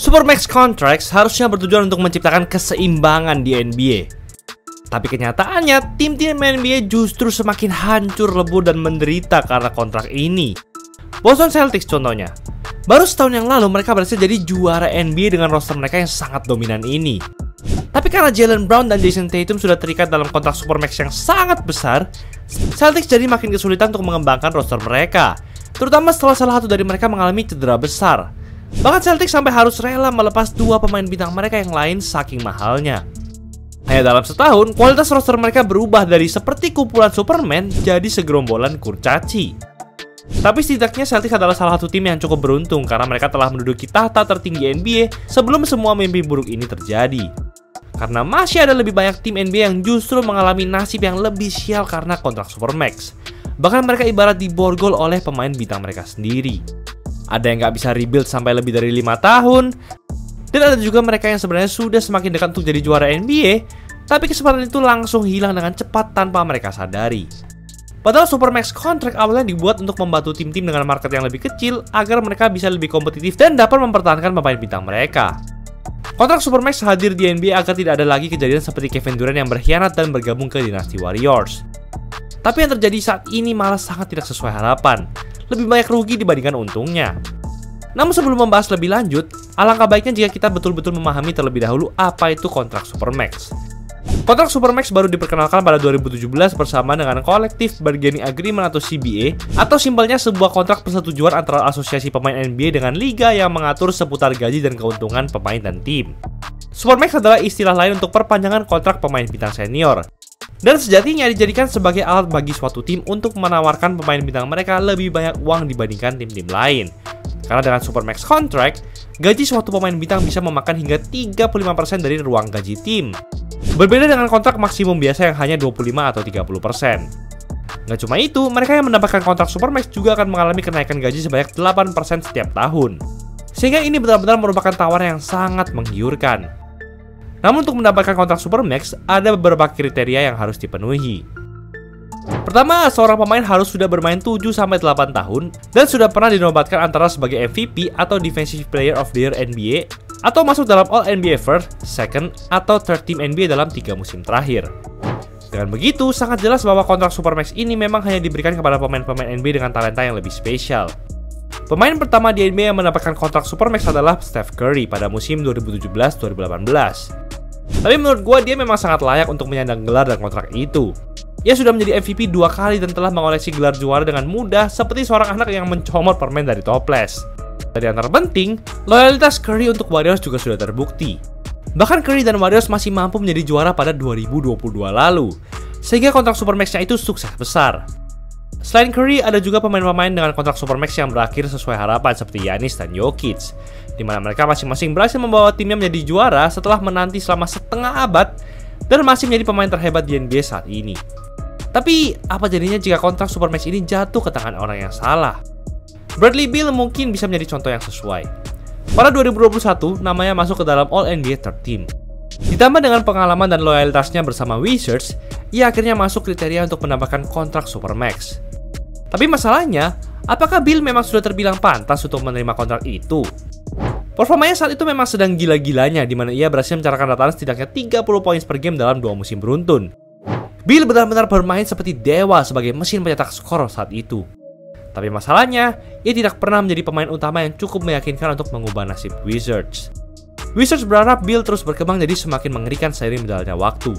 Supermax Contracts harusnya bertujuan untuk menciptakan keseimbangan di NBA. Tapi kenyataannya, tim-tim NBA justru semakin hancur lebur dan menderita karena kontrak ini. Boston Celtics contohnya. Baru setahun yang lalu mereka berhasil jadi juara NBA dengan roster mereka yang sangat dominan ini. Tapi karena Jaylen Brown dan Jason Tatum sudah terikat dalam kontrak Supermax yang sangat besar, Celtics jadi makin kesulitan untuk mengembangkan roster mereka, terutama setelah salah satu dari mereka mengalami cedera besar. Bahkan Celtics sampai harus rela melepas dua pemain bintang mereka yang lain saking mahalnya. Hanya dalam setahun, kualitas roster mereka berubah dari seperti kumpulan Superman jadi segerombolan kurcaci. Tapi setidaknya Celtics adalah salah satu tim yang cukup beruntung karena mereka telah menduduki tahta tertinggi NBA sebelum semua mimpi buruk ini terjadi. Karena masih ada lebih banyak tim NBA yang justru mengalami nasib yang lebih sial karena kontrak Supermax. Bahkan mereka ibarat diborgol oleh pemain bintang mereka sendiri. Ada yang nggak bisa rebuild sampai lebih dari 5 tahun. Dan ada juga mereka yang sebenarnya sudah semakin dekat untuk jadi juara NBA, tapi kesempatan itu langsung hilang dengan cepat tanpa mereka sadari. Padahal Supermax Contract awalnya dibuat untuk membantu tim-tim dengan market yang lebih kecil agar mereka bisa lebih kompetitif dan dapat mempertahankan pemain bintang mereka. Kontrak Supermax hadir di NBA agar tidak ada lagi kejadian seperti Kevin Durant yang berkhianat dan bergabung ke dinasti Warriors. Tapi yang terjadi saat ini malah sangat tidak sesuai harapan. Lebih banyak rugi dibandingkan untungnya. Namun sebelum membahas lebih lanjut, alangkah baiknya jika kita betul-betul memahami terlebih dahulu apa itu kontrak Supermax. Kontrak Supermax baru diperkenalkan pada 2017 bersama dengan Collective Bargaining Agreement atau CBA, atau simpelnya sebuah kontrak persetujuan antara asosiasi pemain NBA dengan liga yang mengatur seputar gaji dan keuntungan pemain dan tim. Supermax adalah istilah lain untuk perpanjangan kontrak pemain bintang senior. Dan sejatinya dijadikan sebagai alat bagi suatu tim untuk menawarkan pemain bintang mereka lebih banyak uang dibandingkan tim-tim lain. Karena dengan Supermax Contract, gaji suatu pemain bintang bisa memakan hingga 35% dari ruang gaji tim. Berbeda dengan kontrak maksimum biasa yang hanya 25 atau 30%. Nggak cuma itu, mereka yang mendapatkan kontrak Supermax juga akan mengalami kenaikan gaji sebanyak 8% setiap tahun. Sehingga ini benar-benar merupakan tawaran yang sangat menggiurkan. Namun untuk mendapatkan kontrak Supermax, ada beberapa kriteria yang harus dipenuhi. Pertama, seorang pemain harus sudah bermain 7-8 tahun dan sudah pernah dinobatkan antara sebagai MVP atau Defensive Player of the Year NBA, atau masuk dalam All NBA First, Second, atau Third Team NBA dalam 3 musim terakhir. Dengan begitu, sangat jelas bahwa kontrak Supermax ini memang hanya diberikan kepada pemain-pemain NBA dengan talenta yang lebih spesial. Pemain pertama di NBA yang mendapatkan kontrak Supermax adalah Steph Curry pada musim 2017-2018. Tapi menurut gue dia memang sangat layak untuk menyandang gelar dan kontrak itu. Ia sudah menjadi MVP 2 kali dan telah mengoleksi gelar juara dengan mudah seperti seorang anak yang mencomot permen dari toples. Dan yang terpenting, loyalitas Curry untuk Warriors juga sudah terbukti. Bahkan Curry dan Warriors masih mampu menjadi juara pada 2022 lalu, sehingga kontrak Supermax-nya itu sukses besar. Selain Curry, ada juga pemain-pemain dengan kontrak Supermax yang berakhir sesuai harapan seperti Giannis dan Jokic, di mana mereka masing-masing berhasil membawa timnya menjadi juara setelah menanti selama setengah abad dan masih menjadi pemain terhebat di NBA saat ini. Tapi, apa jadinya jika kontrak Supermax ini jatuh ke tangan orang yang salah? Bradley Beal mungkin bisa menjadi contoh yang sesuai. Pada 2021, namanya masuk ke dalam All NBA Third Team. Ditambah dengan pengalaman dan loyalitasnya bersama Wizards, ia akhirnya masuk kriteria untuk mendapatkan kontrak Supermax. Tapi masalahnya, apakah Beal memang sudah terbilang pantas untuk menerima kontrak itu? Performanya saat itu memang sedang gila-gilanya, di mana ia berhasil mencatatkan rata-rata setidaknya 30 poin per game dalam 2 musim beruntun. Beal benar-benar bermain seperti dewa sebagai mesin pencetak skor saat itu. Tapi masalahnya, ia tidak pernah menjadi pemain utama yang cukup meyakinkan untuk mengubah nasib Wizards. Wizards berharap Beal terus berkembang jadi semakin mengerikan seiring berjalannya waktu.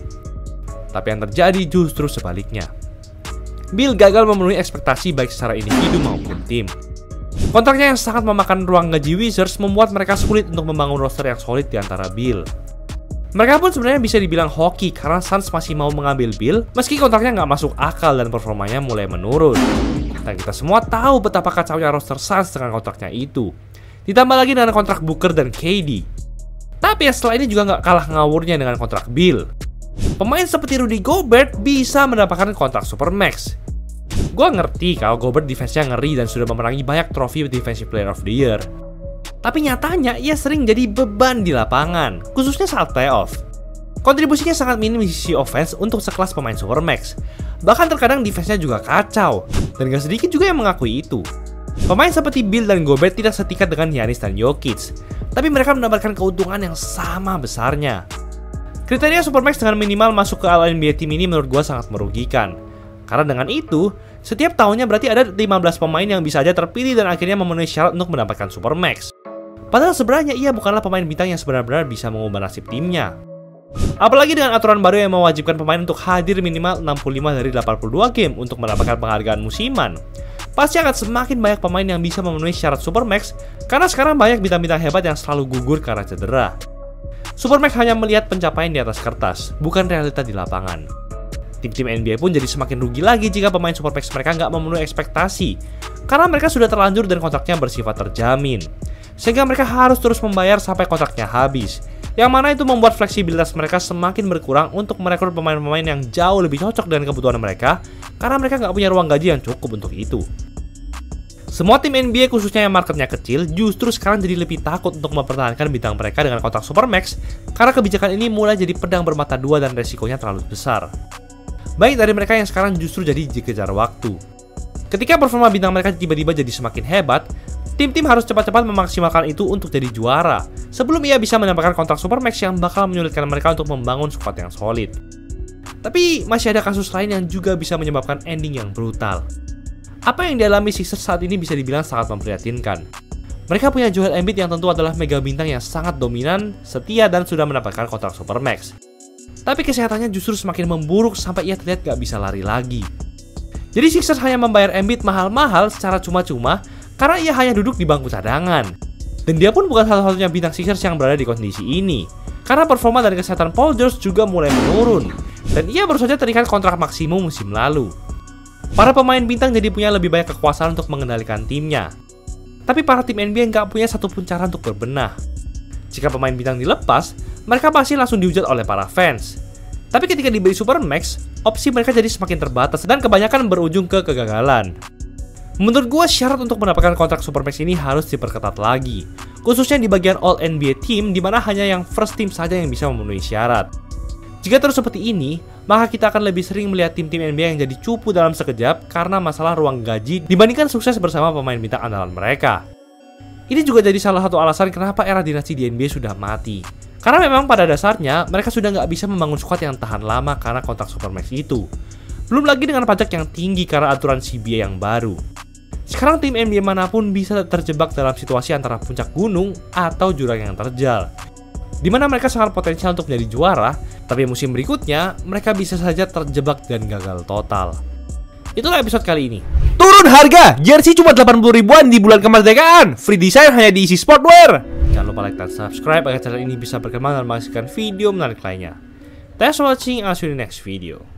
Tapi yang terjadi justru sebaliknya. Beal gagal memenuhi ekspektasi baik secara individu maupun tim. Kontraknya yang sangat memakan ruang gaji Wizards membuat mereka sulit untuk membangun roster yang solid di antara Beal. Mereka pun sebenarnya bisa dibilang hoki karena Suns masih mau mengambil Beal meski kontraknya nggak masuk akal dan performanya mulai menurun. Dan kita semua tahu betapa kacaunya roster Suns dengan kontraknya itu. Ditambah lagi dengan kontrak Booker dan KD. Tapi setelah ini juga nggak kalah ngawurnya dengan kontrak Beal. Pemain seperti Rudy Gobert bisa mendapatkan kontrak Supermax. Gue ngerti kalau Gobert defense-nya ngeri dan sudah memenangi banyak trofi Defensive Player of the Year. Tapi nyatanya ia sering jadi beban di lapangan, khususnya saat playoff. Kontribusinya sangat minim di sisi offense untuk sekelas pemain Supermax. Bahkan terkadang defense-nya juga kacau, dan gak sedikit juga yang mengakui itu. Pemain seperti Bill dan Gobert tidak setingkat dengan Giannis dan Jokic, tapi mereka mendapatkan keuntungan yang sama besarnya. Kriteria Supermax dengan minimal masuk ke All-NBA Team ini menurut gue sangat merugikan. Karena dengan itu, setiap tahunnya berarti ada 15 pemain yang bisa aja terpilih dan akhirnya memenuhi syarat untuk mendapatkan Supermax. Padahal sebenarnya ia bukanlah pemain bintang yang benar-benar bisa mengubah nasib timnya. Apalagi dengan aturan baru yang mewajibkan pemain untuk hadir minimal 65 dari 82 game untuk mendapatkan penghargaan musiman. Pasti akan semakin banyak pemain yang bisa memenuhi syarat Supermax, karena sekarang banyak bintang-bintang hebat yang selalu gugur karena cedera. Supermax hanya melihat pencapaian di atas kertas, bukan realita di lapangan. Tim-tim NBA pun jadi semakin rugi lagi jika pemain Supermax mereka nggak memenuhi ekspektasi, karena mereka sudah terlanjur dan kontraknya bersifat terjamin. Sehingga mereka harus terus membayar sampai kontraknya habis, yang mana itu membuat fleksibilitas mereka semakin berkurang untuk merekrut pemain-pemain yang jauh lebih cocok dengan kebutuhan mereka, karena mereka nggak punya ruang gaji yang cukup untuk itu. Semua tim NBA khususnya yang marketnya kecil justru sekarang jadi lebih takut untuk mempertahankan bintang mereka dengan kontrak Supermax, karena kebijakan ini mulai jadi pedang bermata dua dan resikonya terlalu besar. Baik dari mereka yang sekarang justru jadi dikejar waktu. Ketika performa bintang mereka tiba-tiba jadi semakin hebat, tim-tim harus cepat-cepat memaksimalkan itu untuk jadi juara, sebelum ia bisa mendapatkan kontrak Supermax yang bakal menyulitkan mereka untuk membangun skuad yang solid. Tapi masih ada kasus lain yang juga bisa menyebabkan ending yang brutal. Apa yang dialami Sixers saat ini bisa dibilang sangat memprihatinkan. Mereka punya Joel Embiid yang tentu adalah mega bintang yang sangat dominan, setia, dan sudah mendapatkan kontrak Supermax. Tapi kesehatannya justru semakin memburuk sampai ia terlihat gak bisa lari lagi. Jadi Sixers hanya membayar Embiid mahal-mahal secara cuma-cuma karena ia hanya duduk di bangku cadangan. Dan dia pun bukan satu-satunya bintang Sixers yang berada di kondisi ini, karena performa dan kesehatan Paul George juga mulai menurun, dan ia baru saja terikat kontrak maksimum musim lalu. Para pemain bintang jadi punya lebih banyak kekuasaan untuk mengendalikan timnya. Tapi para tim NBA nggak punya satupun cara untuk berbenah. Jika pemain bintang dilepas, mereka pasti langsung dihujat oleh para fans. Tapi ketika diberi Supermax, opsi mereka jadi semakin terbatas dan kebanyakan berujung ke kegagalan. Menurut gue, syarat untuk mendapatkan kontrak Supermax ini harus diperketat lagi, khususnya di bagian All NBA Team, di mana hanya yang first team saja yang bisa memenuhi syarat. Jika terus seperti ini, maka kita akan lebih sering melihat tim-tim NBA yang jadi cupu dalam sekejap karena masalah ruang gaji dibandingkan sukses bersama pemain bintang andalan mereka. Ini juga jadi salah satu alasan kenapa era dinasti di NBA sudah mati. Karena memang pada dasarnya, mereka sudah nggak bisa membangun skuad yang tahan lama karena kontrak Supermax itu. Belum lagi dengan pajak yang tinggi karena aturan CBA yang baru. Sekarang tim NBA manapun bisa terjebak dalam situasi antara puncak gunung atau jurang yang terjal, di mana mereka sangat potensial untuk menjadi juara, tapi musim berikutnya mereka bisa saja terjebak dan gagal total. Itulah episode kali ini. Turun harga, jersey cuma 80 ribuan di bulan kemerdekaan. Free design hanya di Easy Sportwear. Jangan lupa like dan subscribe agar channel ini bisa berkembang dan menghasilkan video menarik lainnya. Thanks for watching, I'll see you in the next video.